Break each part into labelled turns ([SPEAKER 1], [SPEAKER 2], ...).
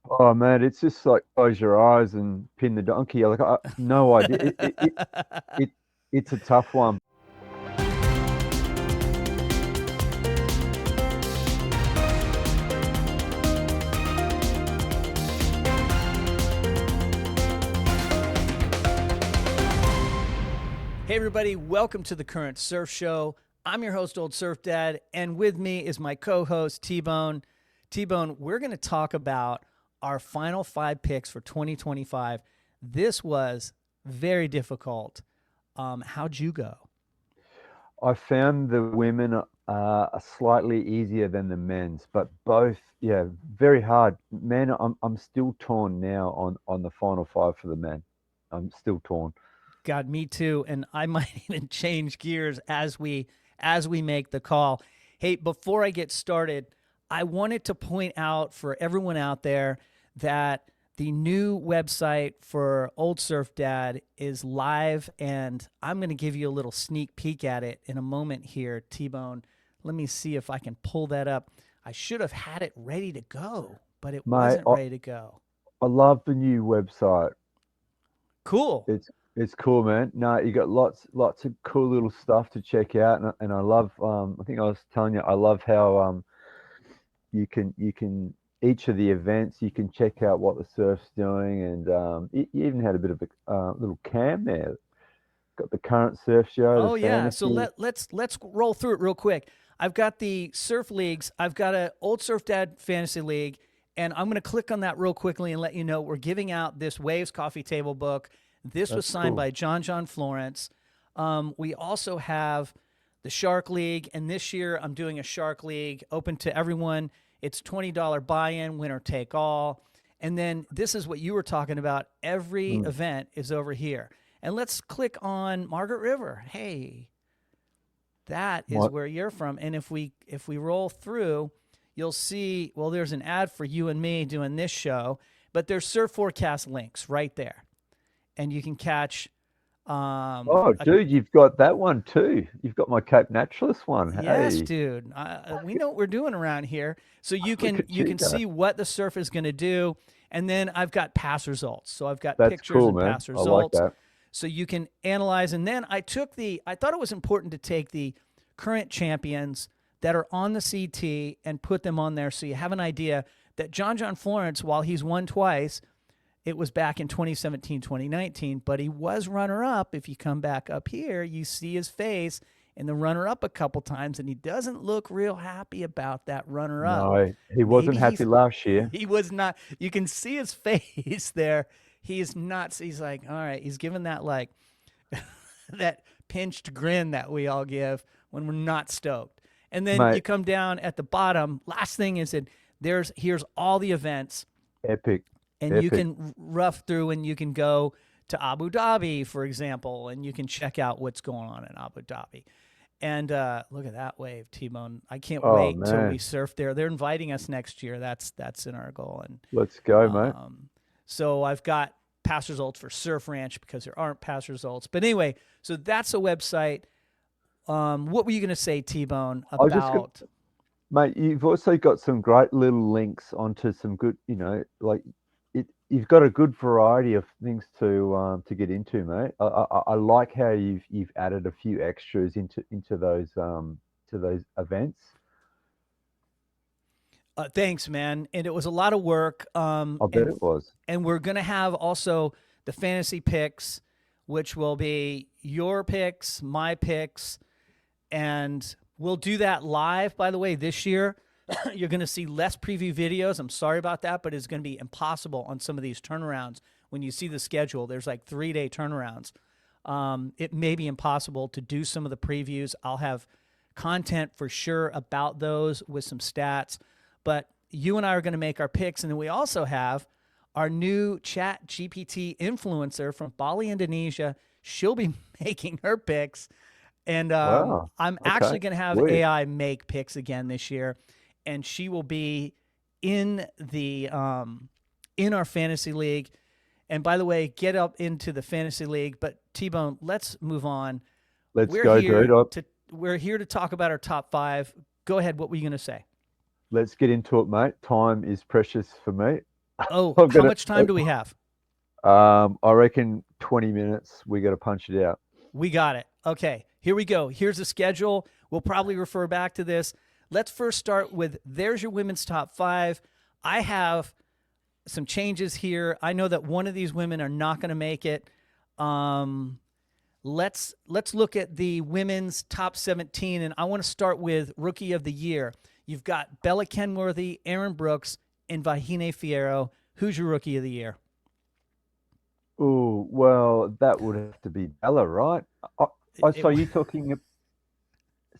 [SPEAKER 1] Oh man, it's just like close your eyes and pin the donkey. Like no idea. It it's a tough one.
[SPEAKER 2] Hey everybody, welcome to the Current Surf Show. I'm your host, Old Surf Dad, and with me is my co-host, T-Bone. T-Bone, we're going to talk about our final 5 picks for 2025. This was very difficult. How'd you go?
[SPEAKER 1] I found the women are slightly easier than the men's, but both, yeah, very hard. Men, I'm still torn now on the final five for the men. I'm still torn.
[SPEAKER 2] God, me too, and I might even change gears as we make the call. Hey, before I get started, I wanted to point out for everyone out there that the new website for Old Surf Dad is live, and I'm going to give you a little sneak peek at it in a moment here, T-Bone. Let me see if I can pull that up. I should have had it ready to go, but it
[SPEAKER 1] Mate,
[SPEAKER 2] wasn't ready to go.
[SPEAKER 1] I love the new website.
[SPEAKER 2] Cool.
[SPEAKER 1] It's cool, man. No, you got lots of cool little stuff to check out, and I love. I think I was telling you, I love how you can each of the events you can check out what the surf's doing, and you even had a bit of a little cam there. Got the current surf show, the
[SPEAKER 2] Oh yeah. So
[SPEAKER 1] fantasy.
[SPEAKER 2] let's roll through it real quick. I've got the surf leagues. I've got a Old Surf Dad fantasy league, and I'm going to click on that real quickly and let you know we're giving out this Waves coffee table book. This was
[SPEAKER 1] That's
[SPEAKER 2] signed
[SPEAKER 1] cool.
[SPEAKER 2] by John Florence. We also have the Shark League, and this year I'm doing a Shark League open to everyone. It's $20 buy-in, winner take all. And then this is what you were talking about. Every
[SPEAKER 1] Mm.
[SPEAKER 2] event is over here. And let's click on Margaret River. Hey, that is
[SPEAKER 1] What?
[SPEAKER 2] where you're from. And if we roll through, you'll see, well, there's an ad for you and me doing this show, but there's surf forecast links right there. And you can catch
[SPEAKER 1] Oh,
[SPEAKER 2] a
[SPEAKER 1] dude, you've got that one too. You've got my Cape Naturalist one.
[SPEAKER 2] yes,
[SPEAKER 1] Hey,
[SPEAKER 2] dude. We know what we're doing around here. So you
[SPEAKER 1] look
[SPEAKER 2] can
[SPEAKER 1] at
[SPEAKER 2] you
[SPEAKER 1] you
[SPEAKER 2] can
[SPEAKER 1] go.
[SPEAKER 2] see what the surf is going to do, and then I've got past results. So I've got
[SPEAKER 1] That's
[SPEAKER 2] pictures
[SPEAKER 1] cool,
[SPEAKER 2] and
[SPEAKER 1] man.
[SPEAKER 2] past
[SPEAKER 1] I like
[SPEAKER 2] results.
[SPEAKER 1] that.
[SPEAKER 2] So you can analyze. And then I thought it was important to take the current champions that are on the CT and put them on there, so you have an idea that John Florence, while he's won twice, it was back in 2017, 2019, but he was runner up. If you come back up here, you see his face in the runner up a couple times, and he doesn't look real happy about that runner up.
[SPEAKER 1] No, he wasn't
[SPEAKER 2] Maybe
[SPEAKER 1] happy
[SPEAKER 2] he's,
[SPEAKER 1] last year.
[SPEAKER 2] he was not, you can see his face there. He's not, he's like, all right, he's giving that like, that pinched grin that we all give when we're not stoked. And then you
[SPEAKER 1] Mate,
[SPEAKER 2] come down at the bottom. Last thing is that here's all the events,
[SPEAKER 1] epic,
[SPEAKER 2] and you
[SPEAKER 1] epic.
[SPEAKER 2] can rough through and you can go to Abu Dhabi, for example, and you can check out what's going on in Abu Dhabi. And look at that wave, T-Bone. I can't
[SPEAKER 1] Oh
[SPEAKER 2] wait till we
[SPEAKER 1] man,
[SPEAKER 2] surf there. They're inviting us next year. That's in our goal. And
[SPEAKER 1] let's go, mate.
[SPEAKER 2] so I've got past results for Surf Ranch because there aren't past results. But anyway, so that's a website. What were you going to say, T-Bone,
[SPEAKER 1] I was just gonna,
[SPEAKER 2] about?
[SPEAKER 1] mate. You've also got some great little links onto some good, like you've got a good variety of things to get into, mate. I like how you've added a few extras into those to those events.
[SPEAKER 2] Thanks, man. And it was a lot of work.
[SPEAKER 1] I bet it was.
[SPEAKER 2] And we're gonna have also the fantasy picks, which will be your picks, my picks, and we'll do that live. By the way, this year you're gonna see less preview videos. I'm sorry about that, but it's gonna be impossible on some of these turnarounds. When you see the schedule, there's like 3-day turnarounds. It may be impossible to do some of the previews. I'll have content for sure about those with some stats, but you and I are going to make our picks. And then we also have our new Chat GPT influencer from Bali, Indonesia. She'll be making her picks. And
[SPEAKER 1] Wow.
[SPEAKER 2] I'm
[SPEAKER 1] Okay.
[SPEAKER 2] actually going to have
[SPEAKER 1] Sweet.
[SPEAKER 2] AI make picks again this year. And she will be in the in our fantasy league. And by the way, get up into the fantasy league. But T-Bone, let's move on.
[SPEAKER 1] Let's
[SPEAKER 2] We're
[SPEAKER 1] go, dude.
[SPEAKER 2] here to we're here to talk about our top 5. Go ahead. What were you going to say?
[SPEAKER 1] Let's get into it, mate. Time is precious for me.
[SPEAKER 2] Oh,
[SPEAKER 1] I'm
[SPEAKER 2] how
[SPEAKER 1] gonna.
[SPEAKER 2] much time do we have?
[SPEAKER 1] I reckon 20 minutes. We got to punch it out.
[SPEAKER 2] We got it. Okay, here we go. Here's the schedule. We'll probably refer back to this. Let's first start with there's your women's top 5. I have some changes here. I know that one of these women are not going to make it. Let's look at the women's top 17, and I want to start with Rookie of the Year. You've got Bella Kenworthy, Aaron Brooks, and Vahine Fierro. Who's your Rookie of the Year?
[SPEAKER 1] Oh, well, that would have to be Bella, right? So you talking?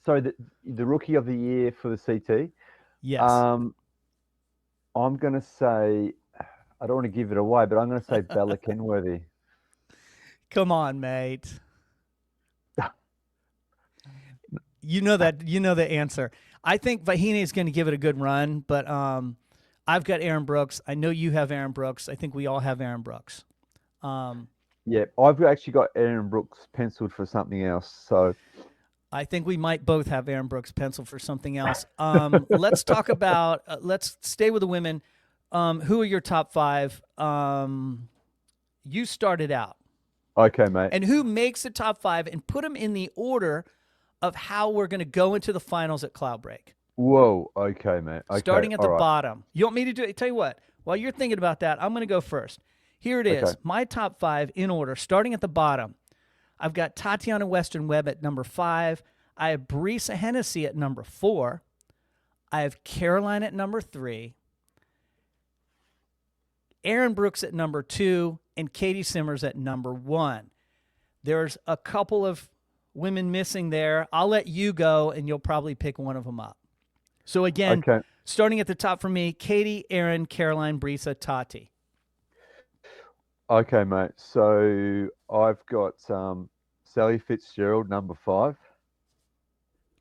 [SPEAKER 1] Sorry, the Rookie of the Year for the CT.
[SPEAKER 2] Yes.
[SPEAKER 1] I'm gonna say, I don't want to give it away, but I'm gonna say Bella Kenworthy.
[SPEAKER 2] Come on, mate. You know the answer. I think Vahine is going to give it a good run, but I've got Aaron Brooks. I know you have Aaron Brooks. I think we all have Aaron Brooks.
[SPEAKER 1] Yeah, I've actually got Aaron Brooks penciled for something else. So
[SPEAKER 2] I think we might both have Aaron Brooks penciled for something else. Let's talk about. Let's stay with the women. Who are your top 5? You started out.
[SPEAKER 1] Okay, mate.
[SPEAKER 2] And who makes the top 5 and put them in the order of how we're going to go into the finals at Cloudbreak.
[SPEAKER 1] Whoa. Okay, mate. Okay,
[SPEAKER 2] starting at the
[SPEAKER 1] right.
[SPEAKER 2] bottom. You want me to do it? Tell you what. While you're thinking about that, I'm going to go first. Here it is.
[SPEAKER 1] Okay.
[SPEAKER 2] My top 5 in order, starting at the bottom. I've got Tatiana Western Webb at number 5. I have Brisa Hennessy at number 4. I have Caroline at number 3. Aaron Brooks at number 2. And Caity Simmers at number 1. There's a couple of women missing there. I'll let you go, and you'll probably pick one of them up. So again, starting at the top for me, Caity, Aaron, Caroline, Brisa, Tati.
[SPEAKER 1] Okay, mate. So I've got Sally Fitzgerald, number 5.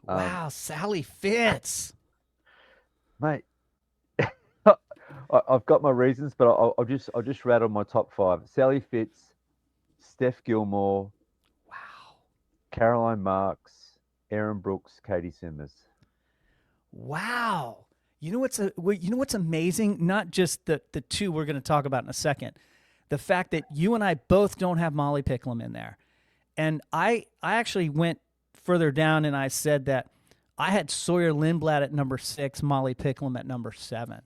[SPEAKER 2] Wow, Sally Fitz.
[SPEAKER 1] Mate, I've got my reasons, but I'll just rattle my top 5. Sally Fitz, Steph Gilmore,
[SPEAKER 2] wow,
[SPEAKER 1] Caroline Marks, Aaron Brooks, Caity Simmers.
[SPEAKER 2] Wow. You know what's amazing? Not just the 2 we're going to talk about in a second. The fact that you and I both don't have Molly Picklum in there. And I actually went further down and I said that I had Sawyer Lindblad at number 6, Molly Picklum at number 7.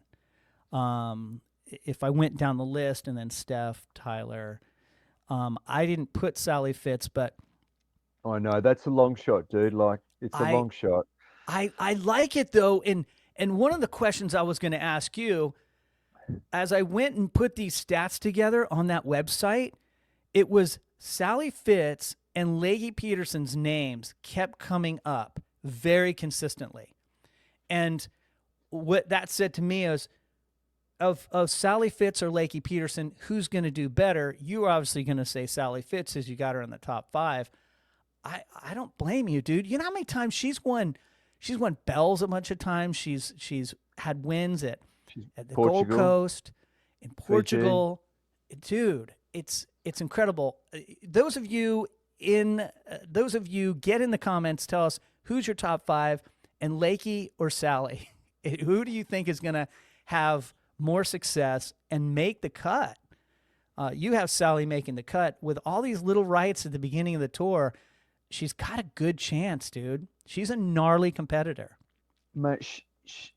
[SPEAKER 2] If I went down the list, and then Steph, Tyler, I didn't put Sally Fitz, but
[SPEAKER 1] I know that's a long shot, dude. Like it's a long shot.
[SPEAKER 2] I like it though, and one of the questions I was going to ask you, as I went and put these stats together on that website, it was Sally Fitz and Leggy Peterson's names kept coming up very consistently, and what that said to me is, of Sally Fitz or Lakey Peterson, who's going to do better? You're obviously going to say Sally Fitz, as you got her in the top 5. I don't blame you, dude. You know how many times she's won bells a bunch of times. She's had wins at the Gold Coast, in Portugal. Fiji. Dude, it's incredible. Those of you get in the comments, tell us who's your top 5, and Lakey or Sally. Who do you think is going to have more success and make the cut? You have Sally making the cut with all these little rights at the beginning of the tour. She's got a good chance, dude. She's a gnarly competitor.
[SPEAKER 1] Mate,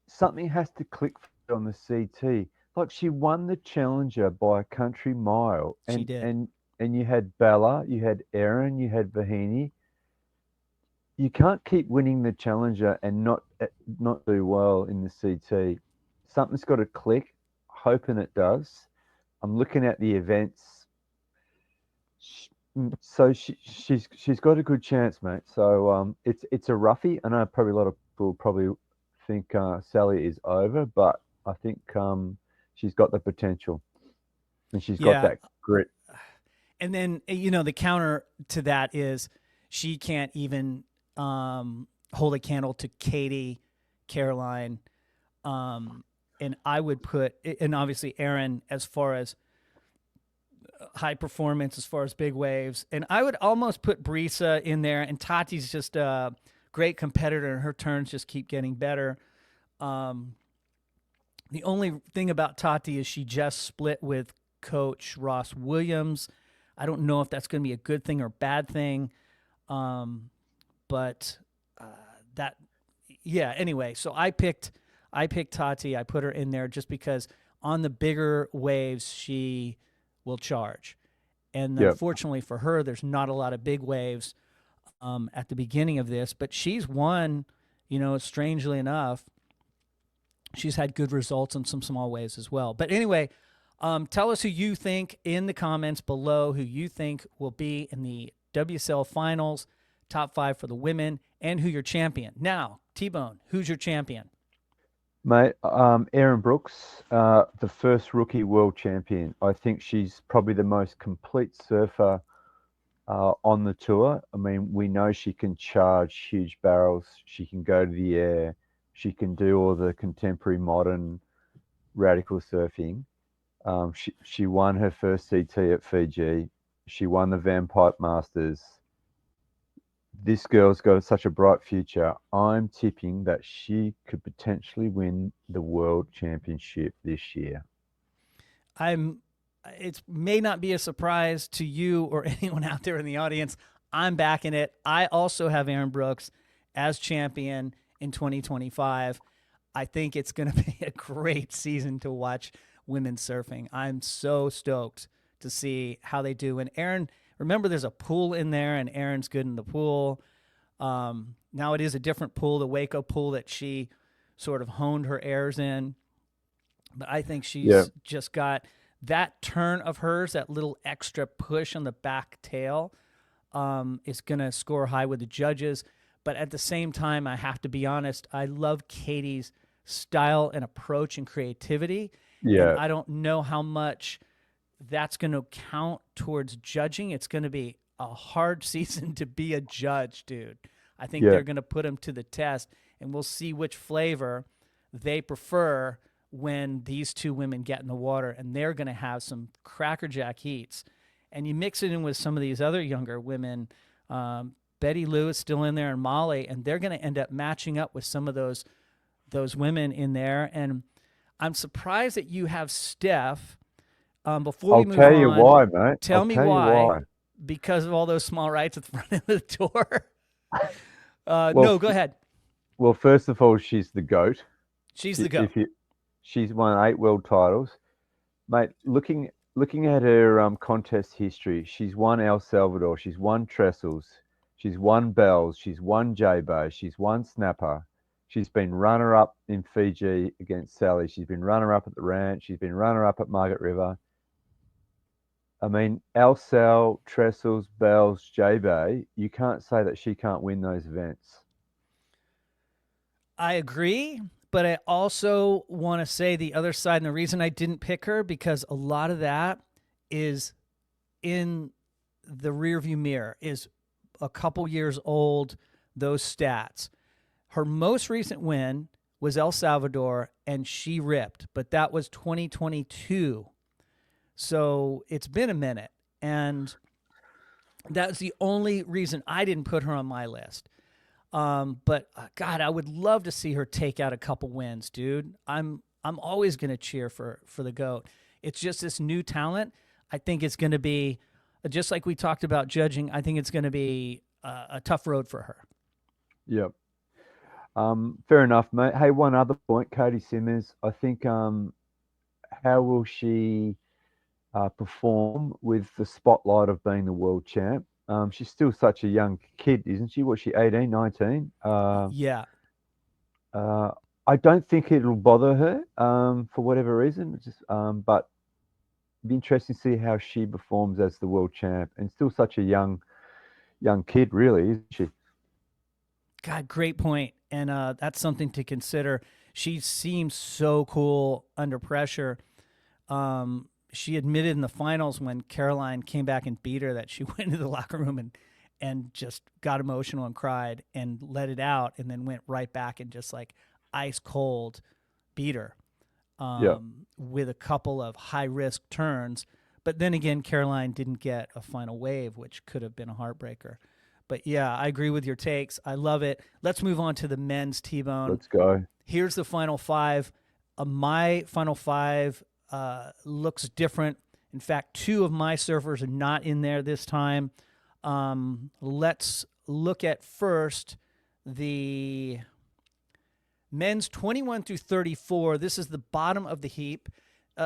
[SPEAKER 1] something has to click on the CT. Like, she won the Challenger by a country mile. And,
[SPEAKER 2] she did.
[SPEAKER 1] And you had Bella, you had Erin, you had Vahine. You can't keep winning the Challenger and not do well in the CT. Something's got to click. Hoping it does. I'm looking at the events. So she's got a good chance, mate. So it's a roughie. I know probably a lot of people probably think Sally is over, but I think she's got the potential, and she's got that grit.
[SPEAKER 2] And then the counter to that is she can't even hold a candle to Caity, Caroline, and I would put, and obviously Aaron, as far as high performance, as far as big waves. And I would almost put Brisa in there, and Tati's just a great competitor, and her turns just keep getting better. The only thing about Tati is she just split with Coach Ross Williams. I don't know if that's going to be a good thing or bad thing, but that, yeah. Anyway, so I picked Tati. I put her in there just because on the bigger waves she will charge, and
[SPEAKER 1] Yep.
[SPEAKER 2] unfortunately for her, there's not a lot of big waves at the beginning of this. But she's won. Strangely enough, she's had good results in some small waves as well. But anyway, tell us who you think in the comments below, who you think will be in the WSL Finals, top 5 for the women, and who your champion. Now, T-Bone, who's your champion?
[SPEAKER 1] Mate, Erin Brooks, the first rookie world champion. I think she's probably the most complete surfer on the tour. I mean, we know she can charge huge barrels. She can go to the air. She can do all the contemporary modern radical surfing. She won her first CT at Fiji. She won the Van Pipe Masters. This girl's got such a bright future. I'm tipping that she could potentially win the world championship this year.
[SPEAKER 2] It may not be a surprise to you or anyone out there in the audience. I'm backing it. I also have Erin Brooks as champion in 2025. I think it's going to be a great season to watch women surfing. I'm so stoked to see how they do. And Erin, remember, there's a pool in there, and Erin's good in the pool. Now it is a different pool, the Waco pool that she sort of honed her airs in. But I think she's just got that turn of hers, that little extra push on the back tail, is going to score high with the judges. But at the same time, I have to be honest, I love Caity's style and approach and creativity.
[SPEAKER 1] Yeah.
[SPEAKER 2] And I don't know how much that's going to count towards judging. It's going to be a hard season to be a judge, dude. I think they're going to put him to the test, and we'll see which flavor they prefer when these two women get in the water, and they're going to have some crackerjack heats. And you mix it in with some of these other younger women, Betty Lou is still in there, and Molly, and they're going to end up matching up with some of those women in there. And I'm surprised that you have Steph. Before we move on,
[SPEAKER 1] I'll tell you why, mate.
[SPEAKER 2] Tell me why. Because of all those small rights at the front of the tour. No, go ahead.
[SPEAKER 1] Well, first of all, she's the GOAT.
[SPEAKER 2] She's the GOAT.
[SPEAKER 1] She's won 8 world titles, mate. Looking at her contest history, she's won El Salvador, she's won Trestles, she's won Bells, she's won J-Bow, she's won Snapper. She's been runner-up in Fiji against Sally. She's been runner-up at the Ranch. She's been runner-up at Margaret River. I mean, El Sal, Trestles, Bells, J-Bow, you can't say that she can't win those events.
[SPEAKER 2] I agree, but I also want to say the other side, and the reason I didn't pick her, because a lot of that is in the rearview mirror, is a couple years old, those stats. Her most recent win was El Salvador, and she ripped, but that was 2022. So it's been a minute, and that's the only reason I didn't put her on my list. But God, I would love to see her take out a couple wins, dude. I'm always going to cheer for the GOAT. It's just this new talent. I think it's going to be, just like we talked about judging, I think it's going to be a tough road for her.
[SPEAKER 1] Yep. Fair enough, mate. Hey, one other point, Caity Simmers. I think how will she perform with the spotlight of being the world champ? She's still such a young kid, isn't she? What's she, 18, 19?
[SPEAKER 2] Yeah.
[SPEAKER 1] I don't think it'll bother her for whatever reason. But it'd be interesting to see how she performs as the world champ, and still such a young kid, really, isn't she?
[SPEAKER 2] God, great point. And that's something to consider. She seems so cool under pressure. She admitted in the finals when Caroline came back and beat her that she went into the locker room and just got emotional and cried and let it out, and then went right back and just like ice cold beat her with a couple of high risk turns. But then again, Caroline didn't get a final wave, which could have been a heartbreaker. But yeah, I agree with your takes. I love it. Let's move on to the men's T-Bone.
[SPEAKER 1] Let's go.
[SPEAKER 2] Here's the final 5. My final five looks different. In fact, two of my surfers are not in there this time. Let's look at first the men's 21 through 34. This is the bottom of the heap.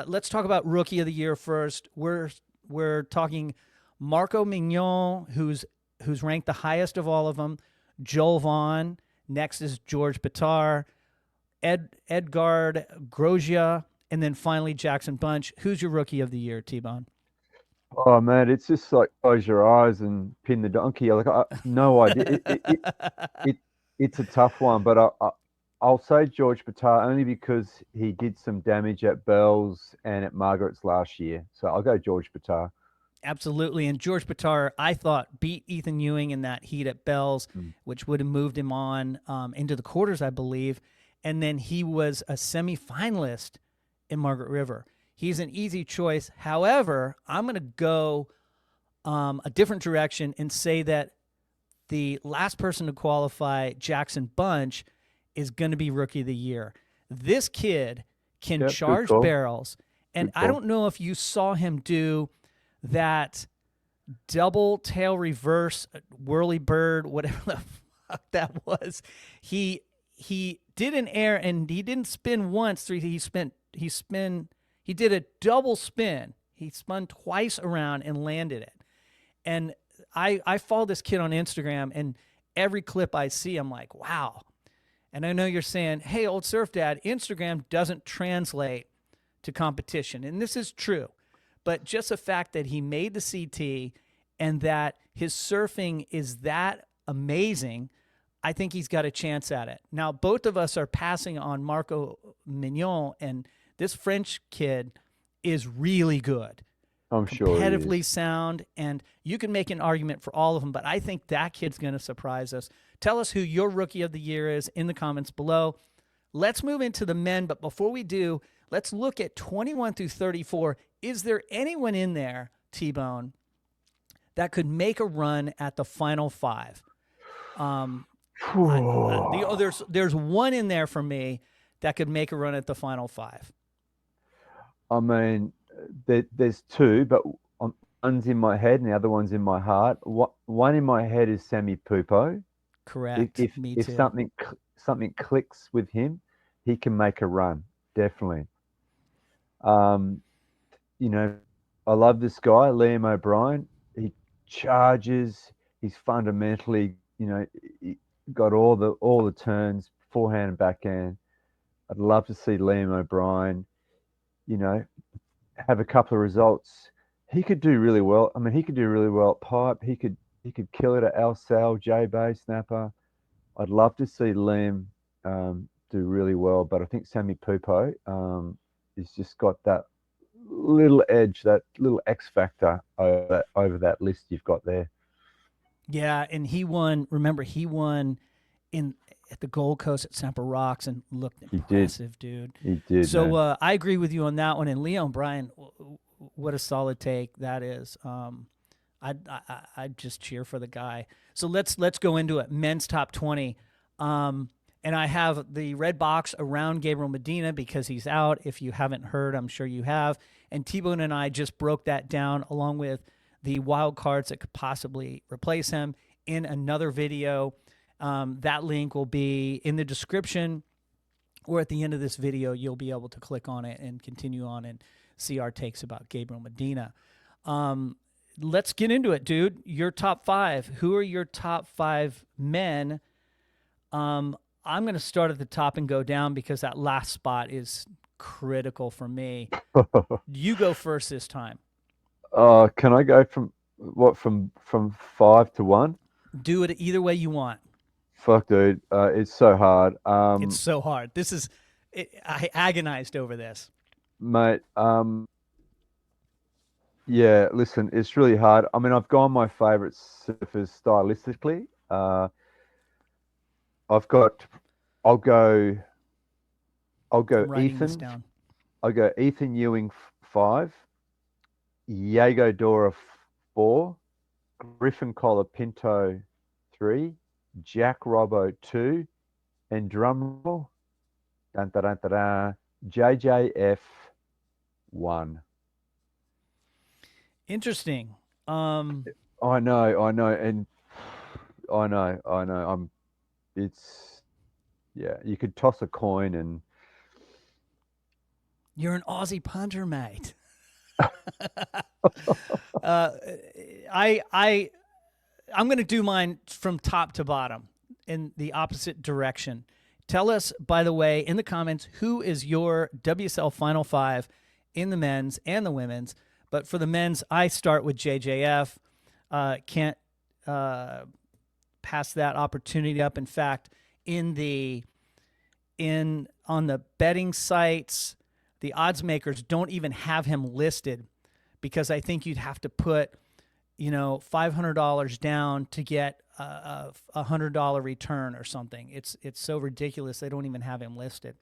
[SPEAKER 2] Let's talk about rookie of the year first. We're talking Marco Mignon, who's ranked the highest of all of them. Joel Vaughn. Next is George Bitar, Edgard Grosjean, and then finally Jackson Bunch. Who's your rookie of the year, T-Bone?
[SPEAKER 1] Oh man, it's just like close your eyes and pin the donkey. Like no idea. It's a tough one, but I'll say George Bitar only because he did some damage at Bell's and at Margaret's last year. So I'll go George Bitar.
[SPEAKER 2] Absolutely. And George Bitar, I thought, beat Ethan Ewing in that heat at Bell's, which would have moved him on into the quarters, I believe. And then he was a semifinalist in Margaret River. He's an easy choice. However, I'm going to go a different direction and say that the last person to qualify, Jackson Bunch, is going to be rookie of the year. This kid can charge barrels. And I don't know if you saw him do that double tail reverse whirly bird, whatever the fuck that was. He did an air and he didn't spin once. He did a double spin. He spun twice around and landed it. And I follow this kid on Instagram, and every clip I see, I'm like, wow. And I know you're saying, hey, old surf dad, Instagram doesn't translate to competition. And this is true. But just the fact that he made the CT and that his surfing is that amazing, I think he's got a chance at it. Now, both of us are passing on Marco Mignon, and this French kid is really good.
[SPEAKER 1] I'm sure.
[SPEAKER 2] Competitively sound, and you can make an argument for all of them, but I think that kid's going to surprise us. Tell us who your rookie of the year is in the comments below. Let's move into the men, but before we do, let's look at 21 through 34. Is there anyone in there, T-Bone, that could make a run at the final five? There's one in there for me that could make a run at the final five.
[SPEAKER 1] I mean, there's two, but one's in my head and the other one's in my heart. One in my head is Sammy Pupo.
[SPEAKER 2] Correct.
[SPEAKER 1] If something clicks with him, he can make a run, definitely. You know, I love this guy, Liam O'Brien. He charges. He's fundamentally, you know, he got all the turns, forehand and backhand. I'd love to see Liam O'Brien, you know, have a couple of results. He could do really well. I mean, he could do really well at pipe. He could kill it at El Sal, J-Bay, snapper. I'd love to see Liam do really well, but I think Sammy Pupo has just got that little edge, that little X factor over that list you've got there.
[SPEAKER 2] Yeah, and he won. Remember, he won at the Gold Coast at Sampa Rocks and looked impressive, dude.
[SPEAKER 1] He did.
[SPEAKER 2] So I agree with you on that one. And Leon Bryan, what a solid take that is. I'd just cheer for the guy. So let's go into it. Men's top 20. And I have the red box around Gabriel Medina because he's out. If you haven't heard, I'm sure you have. And T-Bone and I just broke that down along with the wild cards that could possibly replace him in another video. That link will be in the description, or at the end of this video, you'll be able to click on it and continue on and see our takes about Gabriel Medina. Let's get into it, dude. Your top five. Who are your top five men? I'm going to start at the top and go down because that last spot is critical for me. You go first this time.
[SPEAKER 1] Can I go from 5 to 1?
[SPEAKER 2] Do it either way you want.
[SPEAKER 1] Fuck, dude. It's so hard.
[SPEAKER 2] It's so hard. I agonized over this.
[SPEAKER 1] Mate, yeah, listen, it's really hard. I mean, I've gone my favorite surfers stylistically. I'll go Ethan. I'll go Ethan Ewing 5, Yago Dora 4, Griffin Colapinto 3, Jack Robbo 2, and drumroll, JJF won.
[SPEAKER 2] Interesting.
[SPEAKER 1] I know, and I know. It's yeah. You could toss a coin, and
[SPEAKER 2] You're an Aussie punter, mate. I'm going to do mine from top to bottom in the opposite direction. Tell us, by the way, in the comments, who is your WSL Final Five in the men's and the women's. But for the men's, I start with JJF. Can't pass that opportunity up. In fact, on the betting sites, the odds makers don't even have him listed because I think you'd have to put, $500 down to get a $100 return or something. It's so ridiculous they don't even have him listed.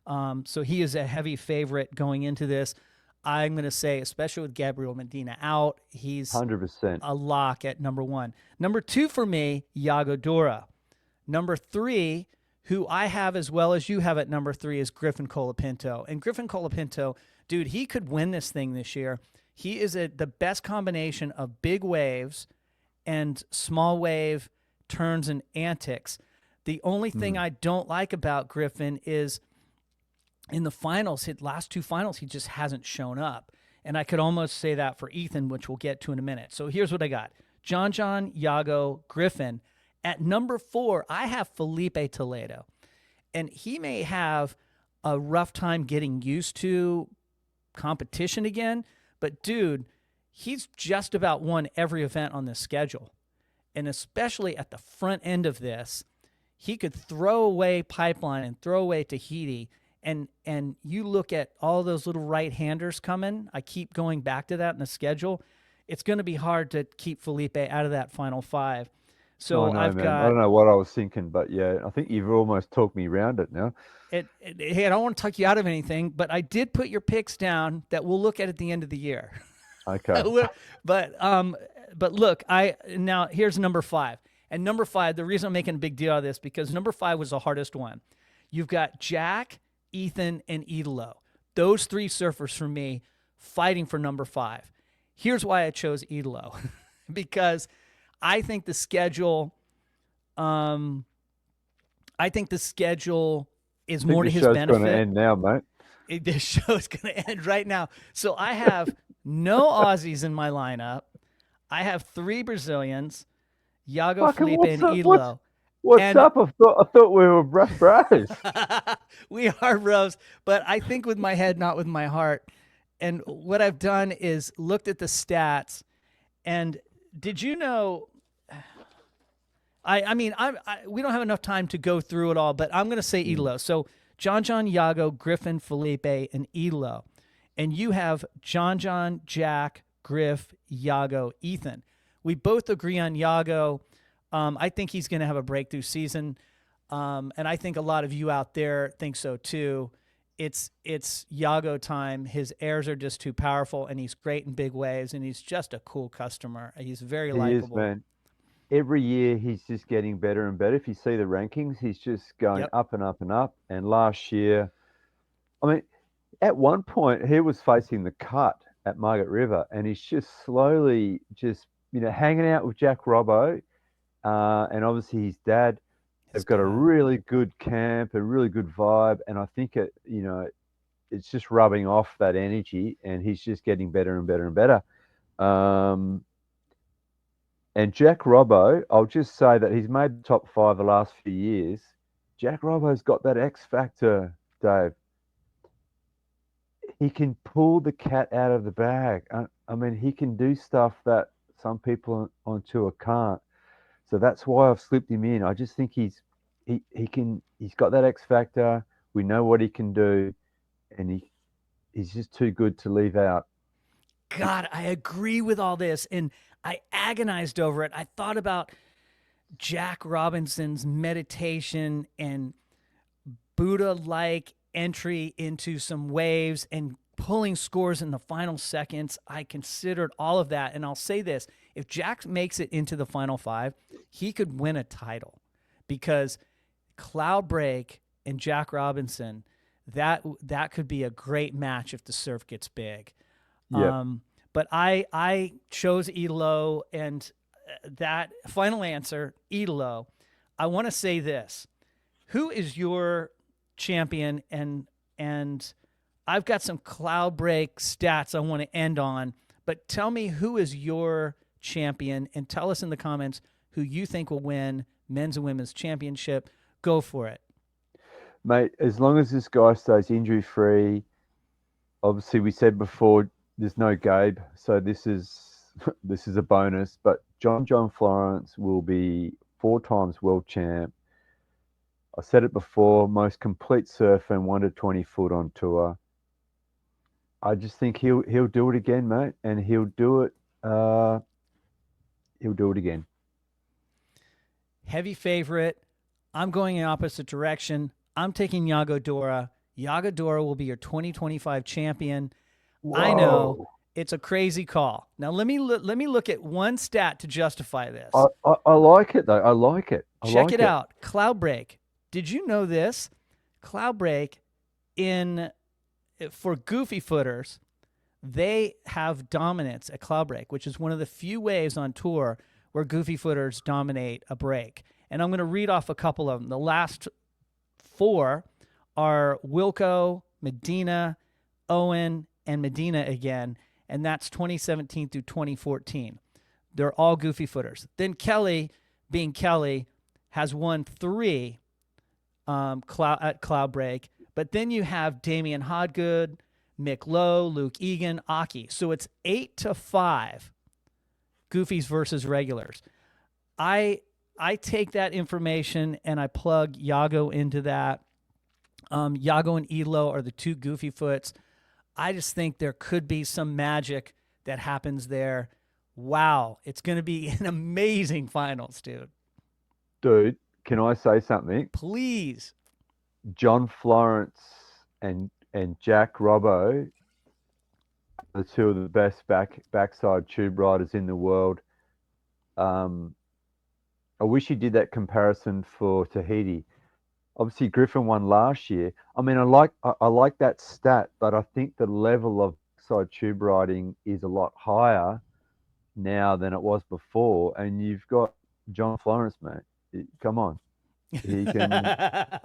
[SPEAKER 2] So he is a heavy favorite going into this. I'm going to say, especially with Gabriel Medina out, he's
[SPEAKER 1] 100%
[SPEAKER 2] a lock at number one. Number two for me, Yago Dora. Number three, who I have as well as you have at number three, is Griffin Colapinto. And Griffin Colapinto, dude, he could win this thing this year. He is the best combination of big waves and small wave turns and antics. The only thing I don't like about Griffin is in the finals, his last two finals, he just hasn't shown up. And I could almost say that for Ethan, which we'll get to in a minute. So here's what I got. John Joh, Yago, Griffin. At number four, I have Filipe Toledo. And he may have a rough time getting used to competition again. But, dude, he's just about won every event on this schedule. And especially at the front end of this, he could throw away Pipeline and throw away Tahiti. And you look at all those little right-handers coming. I keep going back to that in the schedule. It's going to be hard to keep Filipe out of that final five. So I've got.
[SPEAKER 1] I don't know what I was thinking, but yeah, I think you've almost talked me around it now.
[SPEAKER 2] Hey, I don't want to tuck you out of anything, but I did put your picks down that we'll look at the end of the year.
[SPEAKER 1] Okay.
[SPEAKER 2] but look, now here's number five. And number five, the reason I'm making a big deal out of this, because number five was the hardest one. You've got Jack, Ethan, and Idolo. Those three surfers for me fighting for number five. Here's why I chose Idolo. Because I think the schedule is more to his benefit.
[SPEAKER 1] This show's going to end now, mate.
[SPEAKER 2] This show is going to end right now. So I have no Aussies in my lineup. I have three Brazilians, Yago, Filipe, and Idolo.
[SPEAKER 1] What's up? I thought we were bros.
[SPEAKER 2] We are bros, but I think with my head, not with my heart. And what I've done is looked at the stats. And did you know? We don't have enough time to go through it all, but I'm going to say Idolo. So John Joh, Yago, Griffin, Filipe, and Idolo. And you have John Joh, Jack, Griff, Yago, Ethan. We both agree on Yago. I think he's going to have a breakthrough season. And I think a lot of you out there think so too. It's Yago time. His airs are just too powerful, and he's great in big waves, and he's just a cool customer. He's very likable.
[SPEAKER 1] He is, man. Every year he's just getting better and better. If you see the rankings, he's just going up and up and up. And last year, I mean, at one point he was facing the cut at Margaret River, and he's just slowly hanging out with Jack Robbo, and obviously his dad. They've got a really good camp, a really good vibe, and I think it's just rubbing off that energy, and he's just getting better and better and better. And Jack Robbo, I'll just say that he's made the top five the last few years. Jack Robbo's got that X factor, Dave. He can pull the cat out of the bag. I mean, he can do stuff that some people on tour can't. So that's why I've slipped him in. I just think he's got that X factor. We know what he can do, and he's just too good to leave out.
[SPEAKER 2] God, I agree with all this, and I agonized over it. I thought about Jack Robinson's meditation and Buddha-like entry into some waves and pulling scores in the final seconds. I considered all of that, and I'll say this. If Jack makes it into the final five, he could win a title, because Cloudbreak and Jack Robinson, that could be a great match if the surf gets big.
[SPEAKER 1] Yeah.
[SPEAKER 2] But I chose Idolo, and that final answer, Idolo. I want to say this: who is your champion? And I've got some Cloudbreak stats I want to end on. But tell me, who is your champion, and tell us in the comments who you think will win men's and women's championship. Go for it.
[SPEAKER 1] Mate, as long as this guy stays injury free, obviously we said before there's no Gabe, so this is a bonus. But John Florence will be 4 times world champ. I said it before, most complete surfer and 1 to 20 foot on tour. I just think he'll do it again, mate, and he'll do it again.
[SPEAKER 2] Heavy favorite. I'm going in opposite direction. I'm taking Yago Dora. Yago Dora will be your 2025 champion. Whoa. I know it's a crazy call. Now let me look at one stat to justify this.
[SPEAKER 1] I like it though. I like it.
[SPEAKER 2] Check it out. Cloudbreak. Did you know this? Cloudbreak for goofy footers, they have dominance at Cloudbreak, which is one of the few ways on tour where goofy footers dominate a break. And I'm going to read off a couple of them. The last 4 are Wilco, Medina, Owen, and Medina again, and that's 2017 through 2014. They're all goofy footers. Then Kelly, being Kelly, has won 3 at Cloudbreak, but then you have Damian Hodgood, Mick Lowe, Luke Egan, Aki. So it's 8-5 goofies versus regulars. I take that information and I plug Yago into that. Yago and Idolo are the 2 goofy foots. I just think there could be some magic that happens there. Wow, it's going to be an amazing finals, dude.
[SPEAKER 1] Dude, can I say something?
[SPEAKER 2] Please.
[SPEAKER 1] John Florence and Jack Robbo, the 2 of the best backside tube riders in the world. I wish he did that comparison for Tahiti. Obviously, Griffin won last year. I mean, I like that stat, but I think the level of side tube riding is a lot higher now than it was before. And you've got John Florence, mate. Come on, he can.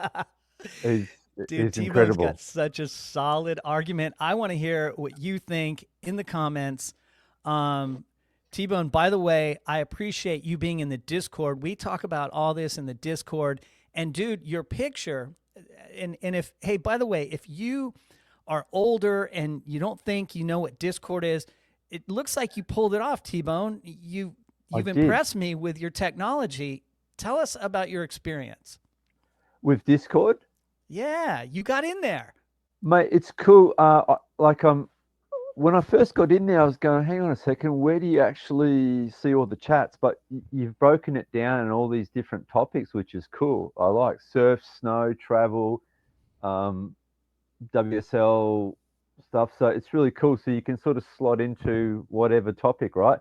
[SPEAKER 1] Dude,
[SPEAKER 2] T-Bone's got such a solid argument. I want to hear what you think in the comments. T-Bone, by the way, I appreciate you being in the Discord. We talk about all this in the Discord. And, dude, your picture, and if, hey, by the way, if you are older and you don't think you know what Discord is, it looks like you pulled it off, T-Bone. You've impressed me with your technology. Tell us about your experience.
[SPEAKER 1] With Discord?
[SPEAKER 2] Yeah, you got in there.
[SPEAKER 1] Mate, it's cool. When I first got in there, I was going, hang on a second, where do you actually see all the chats? But you've broken it down in all these different topics, which is cool. I like surf, snow, travel, WSL stuff. So it's really cool. So you can sort of slot into whatever topic, right?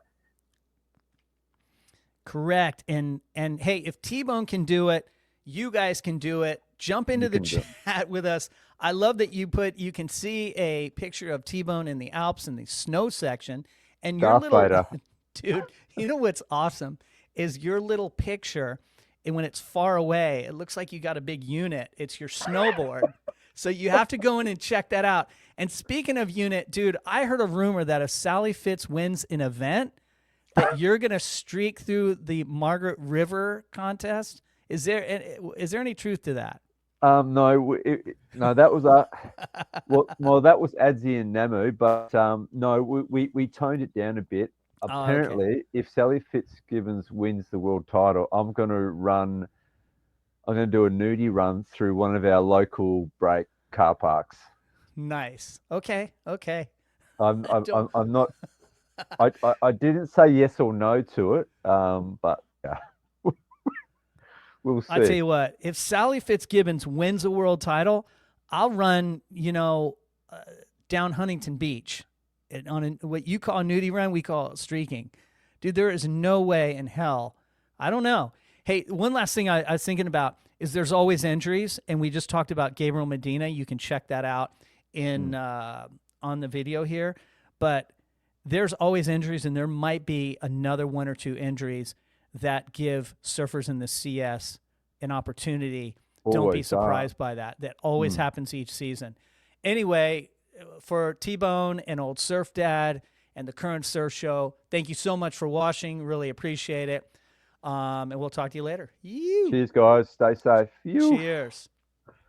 [SPEAKER 2] Correct. And hey, if T-Bone can do it, you guys can do it. Jump into the chat with us. I love that you can see a picture of T-Bone in the Alps in the snow section. And your little, dude, you know what's awesome is your little picture, and when it's far away, it looks like you got a big unit. It's your snowboard. So you have to go in and check that out. And speaking of unit, dude, I heard a rumor that if Sally Fitz wins an event, that you're going to streak through the Margaret River contest. Is there any truth to that?
[SPEAKER 1] No, that was that was Adzi and Namu, but no, we toned it down a bit. Apparently, if Sally Fitzgibbons wins the world title, I'm going to do a nudey run through one of our local break car parks.
[SPEAKER 2] Nice. Okay.
[SPEAKER 1] I'm not. I didn't say yes or no to it. But yeah. We'll see.
[SPEAKER 2] I'll tell you what, if Sally Fitzgibbons wins a world title, I'll run, down Huntington Beach on what you call a nudie run, we call it streaking. Dude, there is no way in hell. I don't know. Hey, one last thing I was thinking about is there's always injuries, and we just talked about Gabriel Medina. You can check that out in on the video here, but there's always injuries, and there might be another 1 or 2 injuries that give surfers in the CS an opportunity. Don't be surprised by that. That always happens each season. Anyway, for T-Bone and Old Surf Dad and the Current Surf Show, thank you so much for watching. Really appreciate it. And we'll talk to you later.
[SPEAKER 1] Cheers, guys. Stay safe.
[SPEAKER 2] Cheers.